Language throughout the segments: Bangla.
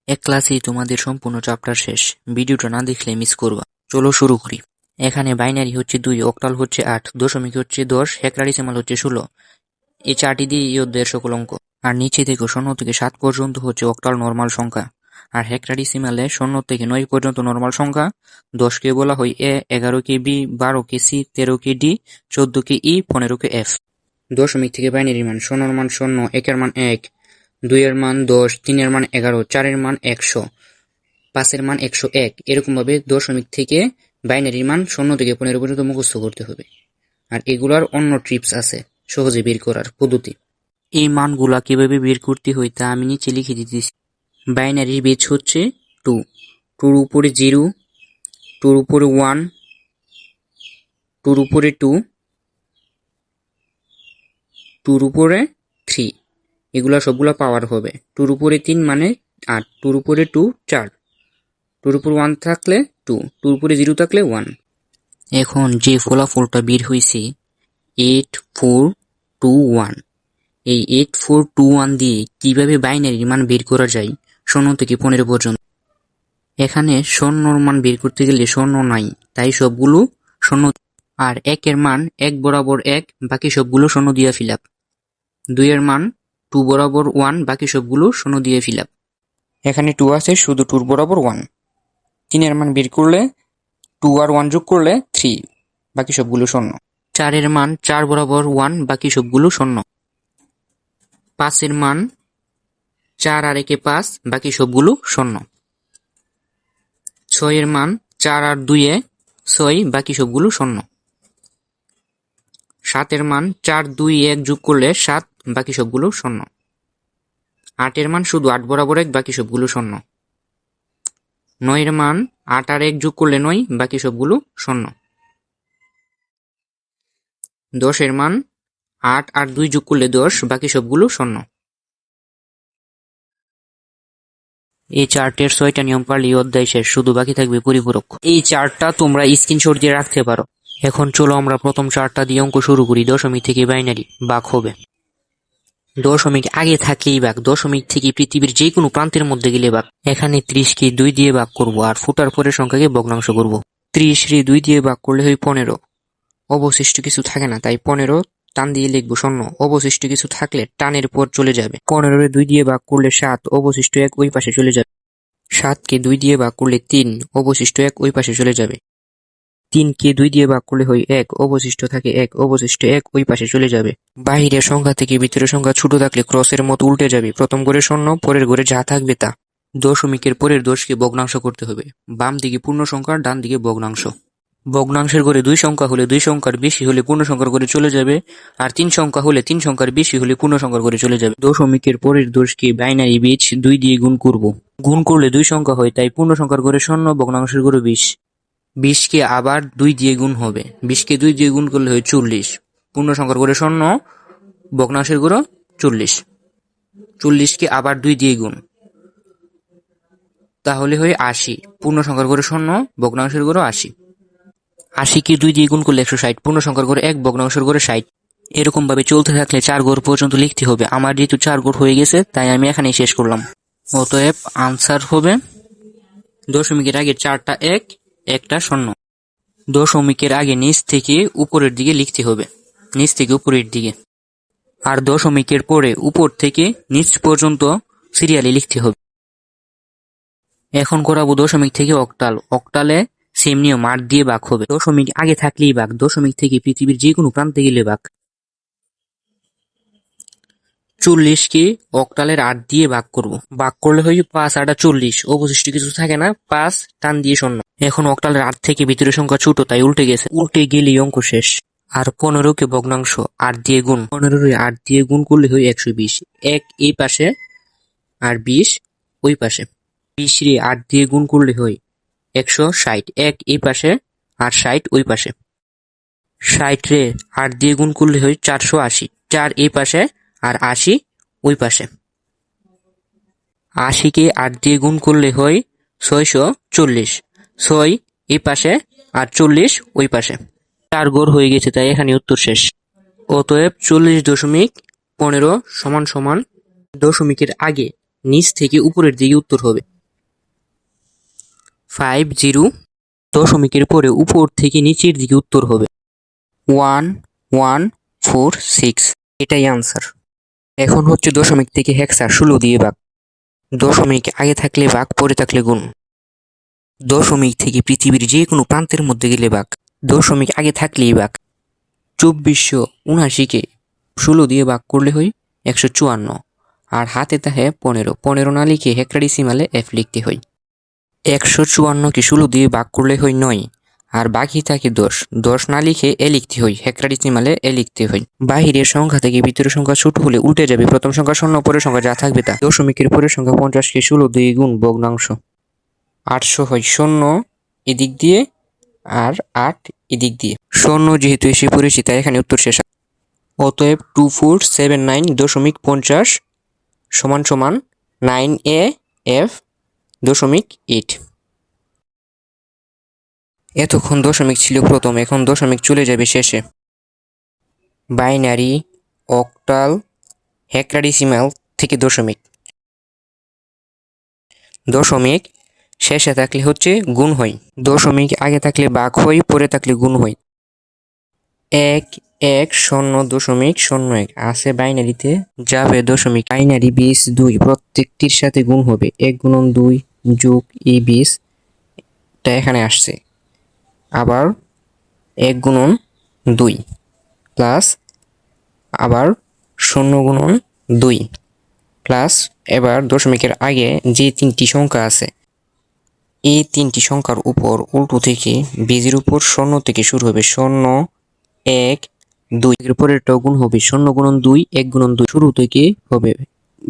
এক ক্লাসেই তোমাদের সম্পূর্ণ চ্যাপ্টার শেষ। ভিডিওটা না দেখলে মিস করবা। চলো শুরু করি। এখানে বাইনারি হচ্ছে 2, অক্টাল হচ্ছে 8, দশমিক হচ্ছে 10, হেক্সাডেসিমাল হচ্ছে 16। এই চারটি দিয়ে এই অধ্যায়ের সকল অঙ্ক। আর নিচে থেকে 0 থেকে 7 পর্যন্ত হচ্ছে অক্টাল নরমাল সংখ্যা, আর হেক্সাডেসিমালে 0 থেকে 9 পর্যন্ত নরমাল সংখ্যা। 10 কে বলা হয় এ, 11 K B, 12 K C, 13 K D, 14 কে ই, 15 কে এফ। দশমিক থেকে বাইনারির মান: 0 এর মান 0, 1 এর মান 1, 2 এর মান 10, 3 এর মান 11, 4 এর মান 100, 5 এর মান 101। এরকম ভাবে দশমিক থেকে বাইনারির মান 0 থেকে 15 পর্যন্ত মুখস্থ করতে হবে। আর এগুলার অন্য ট্রিপস আছে সহজে বের করার পদ্ধতি। এই মানগুলা কিভাবে বের করতে হয় তা আমি নিচে লিখে দিতেছি। বাইনারির বেজ হচ্ছে 2, 2 এর উপরে 0, 2 এর উপরে 1, 2 এর উপরে 2, 2 এর উপরে 3। এগুলা সবগুলা পাওয়ার হবে। 2 এর উপরে 3 মানে 8, 2 এর উপরে 2 4, 2 এর উপরে 1 থাকলে 2, 2 এর উপরে 0 থাকলে 1। এখন যে ফলাফলটা বের হয়েছে 8421, এই 8421 দিয়ে কিভাবে বাইনারির মান বের করা যায় 0 থেকে 15 পর্যন্ত। এখানে শূন্যর মান বের করতে গেলে শূন্য নাই, তাই সবগুলো শূন্য। আর 1 এর মান 1 বরাবর 1, বাকি সবগুলো শূন্য দিয়ে ফিল আপ। 2 এর মান 2 বরাবর 1, বাকি সবগুলো শূন্য দিয়ে ফিল আপ। এখানে 2 আছে, শুধু 2 বরাবর 1। 3 এর মান বের করলে 2 আর 1 যোগ করলে 3, বাকি সবগুলো শূন্য। 4 এর মান 4 বরাবর 1, বাকি সবগুলো শূন্য। 5 এর মান 4 আর 1 এ 5, বাকি সবগুলো শূন্য। 6 এর মান 4 আর 2 এ 6, বাকি সবগুলো শূন্য। 7 এর মান 4, 2, 1 যোগ করলে 7, বাকি সবগুলো শূন্য। 8 এর মান শুধু 8 বরাবর 1, বাকি সবগুলো শূন্য। 9 এর মান 8 আর 1 যোগ করলে 9, বাকি সবগুলো শূন্য। 10 এর মান 8 আর 2 যোগ করলে 10, বাকি সবগুলো শূন্য। এই চার্টের 6টা নিয়ম পারলে অধ্যায় শেষ, শুধু বাকি থাকবে পরিপূরক। এই চার্টটা তোমরা স্ক্রিনশট দিয়ে রাখতে পারো। এখন চলো আমরা প্রথম চার্টটা দিয়ে অঙ্ক শুরু করি। দশমিক থেকে বাইনারি ভাগ হবে। দশমিক আগে থাকলেই ভাগ, দশমিক থেকে পৃথিবীর যে কোনো প্রান্তের মধ্যে গেলে ভাগ। এখানে 30 কে 2 দিয়ে ভাগ করব, আর ফুটার পরের সংখ্যাকে ভগ্নাংশ করব। 30 রে 2 দিয়ে ভাগ করলে হয় 15, অবশিষ্ট কিছু থাকে না, তাই 15 টান দিয়ে লিখবো 0। অবশিষ্ট কিছু থাকলে টানের পর চলে যাবে। 15 রে 2 দিয়ে ভাগ করলে 7, অবশিষ্ট 1 ওই পাশে চলে যাবে। 7 কে 2 দিয়ে ভাগ করলে 3, অবশিষ্ট 1 ওই পাশে চলে যাবে। 3 কে 2 দিয়ে ভাগ করলে হয় 1, অবশিষ্ট থাকে 1, অবশিষ্ট 1 ওই পাশে চলে যাবে। বাহিরের সংখ্যা থেকে ভিতরের সংখ্যা ছোট থাকলে ক্রসের মতো উল্টে যাবে। প্রথম ঘরে 0, পরের ঘরে যা থাকবে তা। দশমিকের পরের 10কে ভগ্নাংশ করতে হবে। বাম দিকে পূর্ণ সংখ্যা, ডান দিকে ভগ্নাংশ। ভগ্নাংশের ঘরে 2 সংখ্যা হলে 2 সংখ্যার বেশি হলে পূর্ণ সংখ্যার ঘরে চলে যাবে, আর 3 সংখ্যা হলে 3 সংখ্যার বেশি হলে পূর্ণ সংখ্যার ঘরে চলে যাবে। দশমিকের পরের 10কে বাইনারি বীজ 2 দিয়ে গুণ করব। গুণ করলে 2 সংখ্যা হয়, তাই পূর্ণ সংখ্যার ঘরে 0, ভগ্নাংশের ঘরে 20। 20 কে আবার 2 দিয়ে গুণ হবে। 20 কে 2 দিয়ে গুণ করলে হয় 40। পূর্ণ সংখ্যার ঘরে 0, ভগ্নাংশের ঘরে 40। 40 কে আবার 2 দিয়ে গুণ, তাহলে হয় 80। পূর্ণ সংখ্যার ঘরে 0, ভগ্নাংশের ঘরে 80। 80 কে 2 দিয়ে গুণ করলে 160। পূর্ণ সংখ্যার ঘরে 1, ভগ্নাংশের ঘরে 60। এরকম ভাবে চলতে থাকলে 4 ঘর পর্যন্ত লিখতে হবে। আমার যেহেতু 4 ঘর হয়ে গেছে, তাই আমি এখানেই শেষ করলাম। অতএব আনসার হবে দশমিকের আগে 4টা 1, 1টা 0। দশমিকের আগে নিচ থেকে উপরের দিকে লিখতে হবে, নিচ থেকে উপরের দিকে। আর দশমিকের পরে উপর থেকে নিচ পর্যন্ত সিরিয়ালি লিখতে হবে। এখন করাবো দশমিক থেকে অক্টাল। অক্টালে সেম নিয়ম, 8 দিয়ে ভাগ হবে। দশমিক আগে থাকলেই ভাগ, দশমিক থেকে পৃথিবীর যে কোনো প্রান্তে গেলে ভাগ। 40 কে অক্টালের 8 দিয়ে ভাগ করব। ভাগ করলে হয় 5 আর 40, অবশিষ্ট কিছু থাকে না, 5 টান দিয়ে 0। এখন অক্টালের 8 থেকে ভিতরের সংখ্যা ছোট, তাই উল্টে গেছে। উল্টে গেলেই অঙ্ক শেষ। আর 15 কে ভগ্নাংশ 8 দিয়ে গুণ। 15 রে 8 দিয়ে গুণ করলে হয় 120। 1 এই পাশে আর 20 ওই পাশে। 20 রে 8 দিয়ে গুণ করলে হয় 160। 1 এই পাশে আর 60 ওই পাশে। 60 রে 8 দিয়ে গুণ করলে হয় 480। 4 এই পাশে আর 80 ওই পাশে। 80 কে 8 দিয়ে গুণ করলে হয় 640। 6 এই পাশে আর 40 ওই পাশে। 4 ঘর হয়ে গেছে, তাই এখানে উত্তর শেষ। অতএব 40.15 সমান সমান দশমিকের আগে নিচ থেকে উপরের দিকে উত্তর হবে। 50 দশমিকের পরে উপর থেকে নিচের দিকে উত্তর হবে 1146। এটাই আনসার। এখন হচ্ছে দশমিক থেকে হেক্সা 16 দিয়ে ভাগ। দশমিক আগে থাকলে ভাগ, পরে থাকলে গুণ। দশমিক থেকে পৃথিবীর যে কোনো প্রান্তের মধ্যে গেলে ভাগ। দশমিক আগে থাকলেই ভাগ। 2479কে 16 দিয়ে ভাগ করলে হয় 154, আর হাতে থাকে 15। 15 না লিখে হেক্সাডেসিমালে F লিখতে হয়। 154কে 16 দিয়ে ভাগ করলে হয় 9, আর বাকি থাকে 10। 10 না লিখে এ লিখতে হয়, হেক্সাডেসিমালে এ লিখতে হয়। বাহিরের সংখ্যা থেকে ভিতরের সংখ্যা ছোট হলে উল্টে যাবে, প্রথম সংখ্যা 0, পরের সংখ্যা যা থাকবে তা। দশমিকের পরের সংখ্যা 50কে 16 দিয়ে গুণ ভগ্নাংশ। 800 হয় 0 এদিক দিয়ে আর 8 এদিক দিয়ে। 0 যেহেতু এসে পড়েছি তাই এখানে উত্তর শেষ। অতএব 2479.50 সমান সমান 9AF.8। এতক্ষণ দশমিক ছিল প্রথম, এখন দশমিক চলে যাবে শেষে। বাইনারি, অক্টাল, হেক্সাডেসিমাল থেকে দশমিক। দশমিক শেষে থাকলে হচ্ছে গুণ হয়। দশমিক আগে থাকলে ভাগ হয়, পরে থাকলে গুণ হয়। 11.0.01 আছে বাইনারিতে, যাবে দশমিক। বাইনারি 20 2 প্রত্যেকটির সাথে গুণ হবে। 1 গুণন 2 যোগ এই 20 টা এখানে আসছে। আবার 1 গুণন 2 প্লাস আবার 0 গুণন 2 প্লাস এবার দশমিকের আগে যে 3টি সংখ্যা আছে এই 3টি সংখ্যার উপর উল্টো থেকে বেজের উপর 0 থেকে শুরু হবে। 0 1 2 এর পরেরটাও গুণ হবে। 0 গুণন 2 1 গুণন 2 শুরু থেকে হবে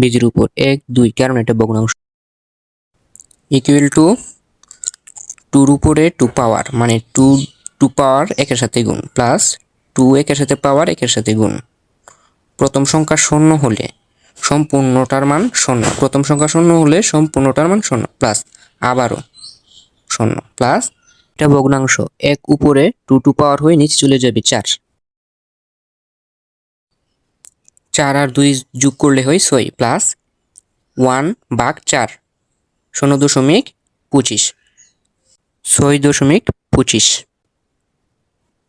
বেজের উপর 1 2, কারণ এটা ভগ্নাংশ। ইকুয়াল টু 2 এর উপরে 2 পাওয়ার, মানে 2 পাওয়ার একের সাথে গুণ, প্লাস 2 একের সাথে পাওয়ার একের সাথে গুণ। প্রথম সংখ্যা 0 হলে সম্পূর্ণটার মান 0, প্রথম সংখ্যা 0 হলে সম্পূর্ণটার মান 0, প্লাস আবারও 0, প্লাস এটা ভগ্নাংশ। 1 উপরে 2 পাওয়ার হয়ে নিচে চলে যাবে 4। 4 আর 2 যোগ করলে হয় 6, প্লাস 1/4 0.25 6.25।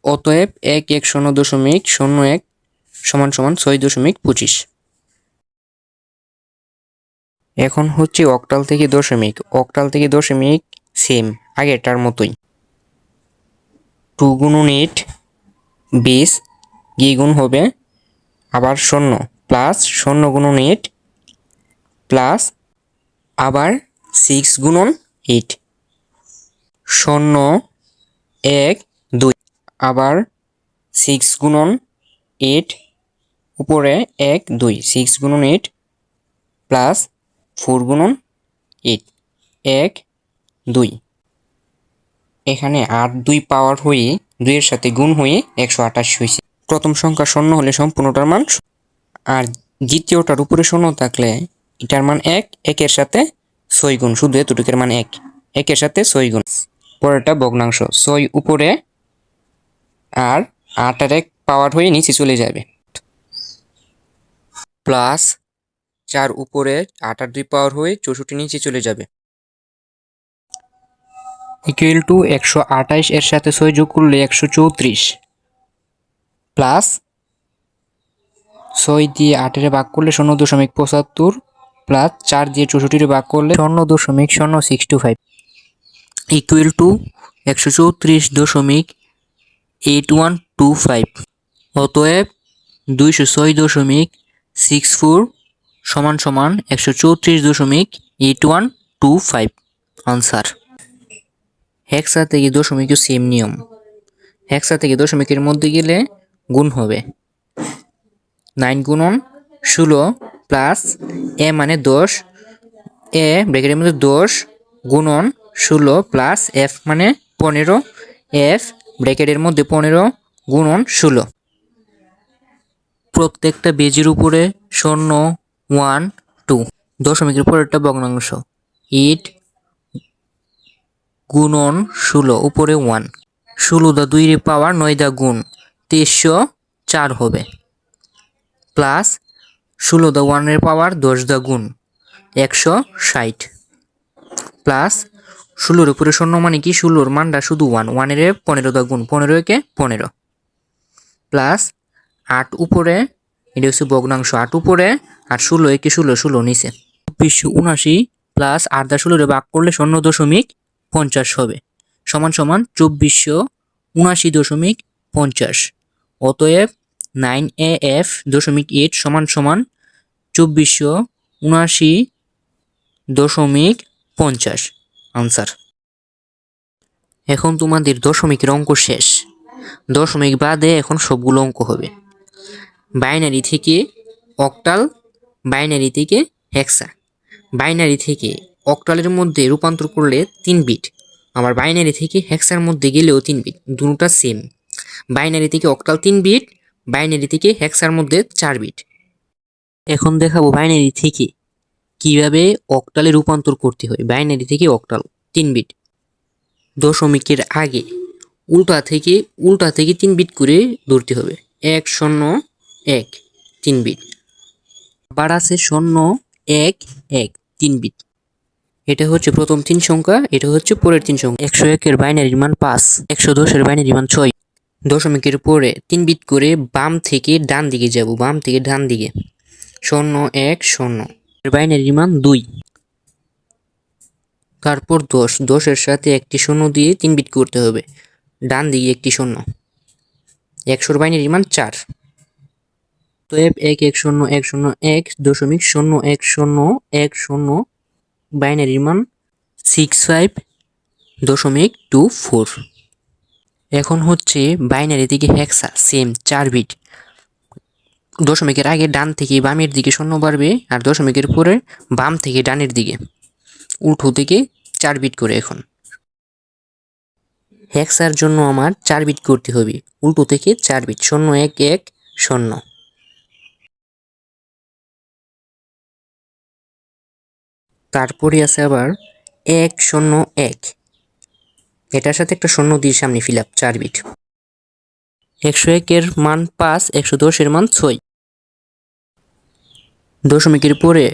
অতএব 110.01 সমান সমান 6.25। এখন হচ্ছে অক্টাল থেকে দশমিক। অক্টাল থেকে দশমিক সেম আগেরটার মতোই। 2 গুণন 8 20 গিয়ে গুণ হবে আবার 0, প্লাস 0 গুণন 8 প্লাস আবার 6 গুণন 8 0 1 2 আবার 6 গুণন 8 উপরে 1 2 6 গুণন 8 প্লাস 4 গুণন 8 1 2। এখানে 8 2 পাওয়ার হয়ে 2 এর সাথে গুণ হয়ে 128 হয়েছে। প্রথম সংখ্যা 0 হলে সম্পূর্ণটার মান, আর দ্বিতীয়টার উপরে 0 থাকলে এটার মান 1, 1 এর সাথে 6 গুণ, শুধু এতটুকুর মান 1, 1 এর সাথে 6 গুণ। পরেরটা ভগ্নাংশ। 6 উপরে আর 8 আর 1 পাওয়ার হয়ে নিচে চলে যাবে, প্লাস 4 উপরে 8 আর 2 পাওয়ার হয়ে 64 নিচে চলে যাবে, ইকুয়াল টু 128 এর সাথে 6 যোগ করলে 134, প্লাস 6 দিয়ে 8 এর ভাগ করলে 0.75, প্লাস 4 দিয়ে 64 ভাগ করলে 0.0625, ইকুয়াল টু 134.8125। অতএব 206.64 সমান সমান 134.8125 আনসার। হেক্সা থেকে দশমিকও সেম নিয়ম। হেক্সা থেকে দশমিকের মধ্যে গেলে গুণ হবে। 9 গুণন 16 প্লাস এ মানে 10, এ ব্র্যাকেটের মধ্যে 10 গুণন 16 প্লাস এফ মানে 15, এফ ব্র্যাকেটের মধ্যে 15 গুণন 16। প্রত্যেকটা বেজের উপরে 0 1 2। দশমিকের পরেরটা ভগ্নাংশ। 8 গুণন 16 উপরে 1, 16 দা 2 এর পাওয়ার 9 দা গুণ 2304 হবে, প্লাস 16 দা 1 এর পাওয়ার 10 দা গুণ 160, প্লাস ষোলোর উপরে শূন্য মানে কি? ষোলোর মানটা শুধু ওয়ান, ওয়ানের 15 দা গুণ, 15 একে 15 প্লাস 8 উপরে, এটা হচ্ছে ভগ্নাংশ, 8 উপরে আর 16 একে 16, 16 নিচে, 2479 প্লাস 8 দা 16 ভাগ করলে 0.50 হবে, সমান সমান 2479.50। অতএব 9AF.8 সমান সমান 2479.50 আনসার। এখন তোমাদের দশমিকের অঙ্ক শেষ। দশমিক বাদে এখন সবগুলো অঙ্ক হবে। বাইনারি থেকে অক্টাল, বাইনারি থেকে হেক্সা, বাইনারি থেকে অক্টালের মধ্যে রূপান্তর করলে 3 বিট, আবার বাইনারি থেকে হেক্সার মধ্যে গেলেও 3 বিট, দুটোটা সেম। বাইনারি থেকে অক্টাল 3 বিট, বাইনারি থেকে হেক্সার মধ্যে 4 বিট। এখন দেখাবো বাইনারি থেকে কিভাবে অক্টালে রূপান্তর করতে হয়। বাইনারি থেকে অক্টাল 3 বিট, দশমিকের আগে উল্টা থেকে 3 বিট করে ধরতে হবে। 1 0 1 3 বিট, আবার আছে 0 1 1 3 বিট। এটা হচ্ছে প্রথম 3 সংখ্যা, এটা হচ্ছে পরের 3 সংখ্যা। 101 এর বাইনারি মান 5, 110 এর বাইনারি মান 6। দশমিকের পরে 3 বিট করে বাম থেকে ডান দিকে যাব, বাম থেকে ডান দিকে 0 1 0 এর বাইনারি মান 2। তারপর 10, 10 এর সাথে একটি 0 দিয়ে 3 বিট করতে হবে, ডান দিকে একটি 0। 100 এর বাইনারি মান 4। তো 1 1 0 1 0 1 দশমিক 0 1 0 1 0 বাইনারি মান 65.24। এখন হচ্ছে বাইনারি থেকে হেক্সা, সেম 4 বিট। দশমিকের আগে ডান থেকে বামের দিকে 0 বাড়বে, আর দশমিকের পরে বাম থেকে ডানের দিকে উল্টো থেকে 4 বিট করে। এখন হেক্সার জন্য আমার 4 বিট করতে হবে, উল্টো থেকে 4 বিট, 0 1 1 0। তারপরে আছে আবার 1 0 1, এটার সাথে একটা 0 দিয়ে সামনে ফিল আপ, 4 বিট। 101 এর মান 5, 110 এর মান 6। দশমিকের পরে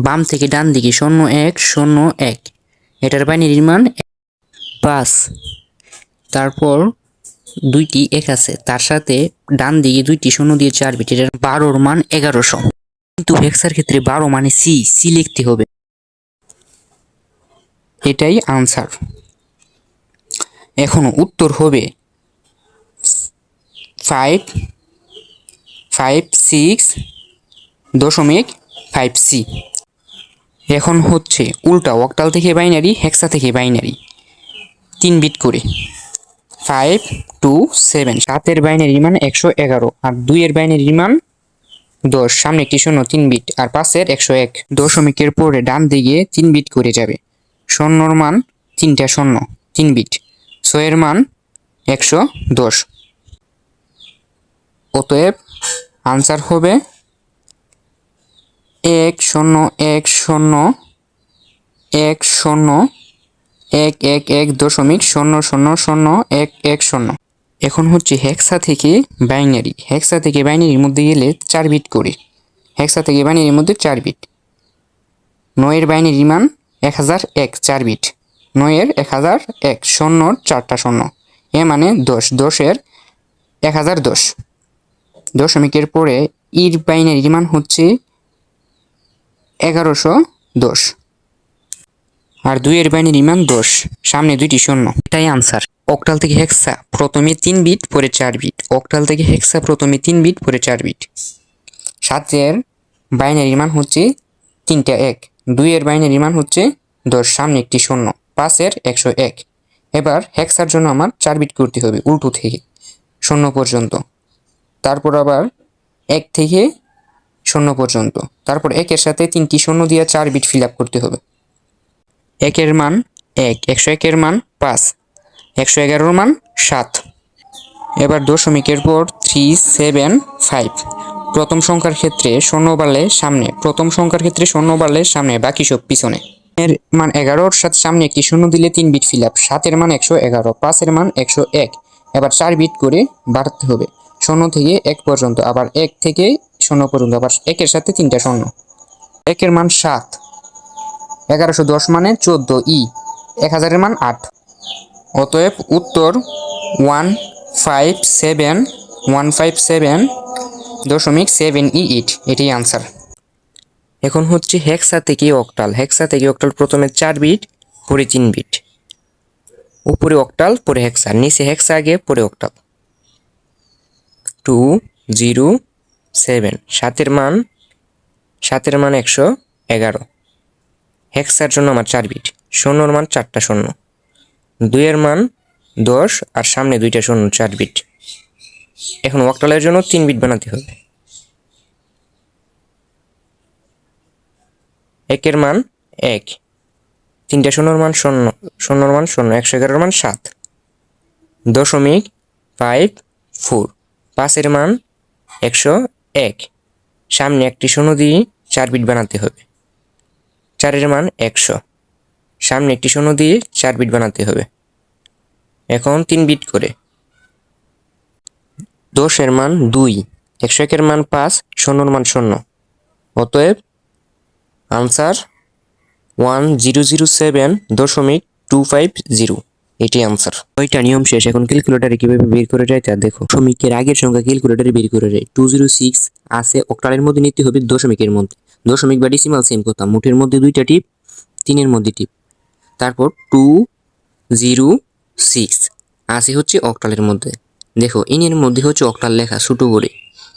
বাম থেকে ডান দিকে 0 1 0 1, এটার বাইনারি মান 5। তারপর দুইটি 1 আছে, তার সাথে ডান দিকে দুইটি 0 দিয়ে 4 বিট, এটার 12 মান 1100। কিন্তু হেক্সার ক্ষেত্রে 12 মানে সি লিখতে হবে, এটাই আনসার। এখন উত্তর হবে 556.5C। এখন হচ্ছে উল্টা, অক্টাল থেকে বাইনারি, হেক্সা থেকে বাইনারি 3 বিট করে। 5 2 7, 7 এর বাইনারি মান 111, আর 2 এর বাইনারি মান 10, সামনে একটি 0 3 বিট, আর 5 এর 101। দশমিকের পরে ডান দিকে 3 বিট করে যাবে, 0 মান 3টা 0 3 বিট, 6 এর মান 110। অতএব আনসার হবে 1 0 1 0 1 0 1 1 1 দশমিক 0 0 0 1 1 0। এখন হচ্ছে হেক্সা থেকে বাইনারি, হেক্সা থেকে বাইনারির মধ্যে গেলে 4 বিট করে। হেক্সা থেকে বাইনারির মধ্যে 4 বিট, 9 এর বাইনারি মান 1001, 4 বিট, 9 এর 1001, 0 4টা 0, এ মানে 10, 10 এর 1010। দশমিকের পরে ইর বাইনারি মান হচ্ছে 1110, আর 2 এর বাইনারি মান 10, সামনে দুইটি 0। এটাই আনসার। অক্টাল থেকে হেক্সা প্রথমে 3 বিট পরে 4 বিট, অক্টাল থেকে হেক্সা প্রথমে 3 বিট পরে 4 বিট। 7 এর বাইনারি মান হচ্ছে 3টা 1, 2 এর বাইনারি মান হচ্ছে 10, সামনে একটি 0, 5 এর 101। এবার হেক্সার জন্য আমার 4 বিট করতে হবে, উল্টো থেকে 0 পর্যন্ত, তারপর আবার 1 থেকে 0 পর্যন্ত, তারপর 1 এর সাথে 3টি 0 দিয়ে 4 বিট ফিল আপ করতে হবে। 1 এর মান 1, 101 এর মান 5, 111 এর মান 7। এবার দশমিকের পর 3 7 5, প্রথম সংখ্যার ক্ষেত্রে 0 বাড়লে সামনে, প্রথম সংখ্যার ক্ষেত্রে 0 বাড়লে সামনে, বাকি সব পিছনে। এর মান 11 এর সাথে সামনে একটি 0 দিলে 3 বিট ফিল আপ, 7 এর মান 111, 5 এর মান 101। এবার 4 বিট করে বাড়তে হবে 0 থেকে 1 পর্যন্ত, আবার 1 থেকে 0 পর্যন্ত, আবার 1 এর সাথে 3টা 0। 1 এর মান 7, 1110 মানে 14 ই, 1000-এর মান 8। অতএব উত্তর 157.78, এটাই আনসার। এখন হচ্ছে হেক্সা থেকে অক্টাল। হেক্সা থেকে অক্টাল প্রথমে 4 বিট, পরে 3 বিট। উপরে অক্টাল, পরে হেক্সা, নিচে হেক্সা আগে, পরে অক্টাল। 207, 7-এর মান 111। হেক্সার জন্য আমার 4 বিট, শূন্যর মান 4টা শূন্য, 2-এর মান 10 আর সামনে 2টা শূন্য, 4 বিট। এখন অক্টালের জন্য 3 বিট বানাতে হবে। 1-এর মান 1, 3টা শূন্যর মান 0, শূন্যর মান 0, 111-এর মান 7, 0.54, 5-এর মান 101, সামনে একটি শূন্য দিয়ে 4 বিট বানাতে হবে। 4-এর মান 100, সামনে একটি শূন্য দিয়ে 4 বিট বানাতে হবে। এখন 3 বিট করে। 10-এর মান 2, 101-এর মান 5, শূন্যর মান 0। অতএব আনসার 1007.250, এটি আনসার। 6টা নিয়ম শেষ। এখন ক্যালকুলেটারে কিভাবে বের করে যায় তা দেখো। দশমিকের আগের সংখ্যা ক্যালকুলেটারে বের করে যায়। 206 আছে, অক্টালের মধ্যে নিতে হবে দশমিকের মধ্যে। দশমিক বা ডেসিমাল সেম কথা, মুঠের মধ্যে 2টা টিপ, 3-এর মধ্যে টিপ। তারপর 206 আছে হচ্ছে অক্টালের মধ্যে। দেখো ইনের মধ্যে হচ্ছে অক্টাল লেখা ছোট করে,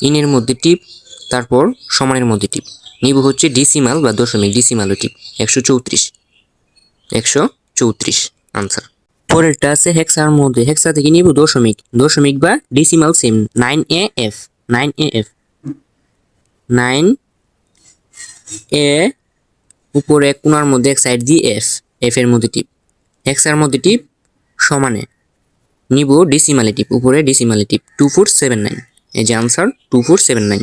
ইনের মধ্যে টিপ, তারপর সমানের মধ্যে টিপ। নিব হচ্ছে ডেসিমাল বা দশমিক, ডেসিমাল টিপ 134 আনসার। পরেরটা আছে হেক্সার মধ্যে। হেক্সা থেকে নিব দশমিক, দশমিক বা ডেসিমাল সেম 9AF, 9A উপরে কোণার মধ্যে এক সাইড দিয়ে এফ এর মধ্যে টিপ। হেক্সার মধ্যে টিপ, সমানে নিব ডেসিমালে টিপ, উপরে ডেসিমালে টিপ 2479, এই যে আনসার 2479।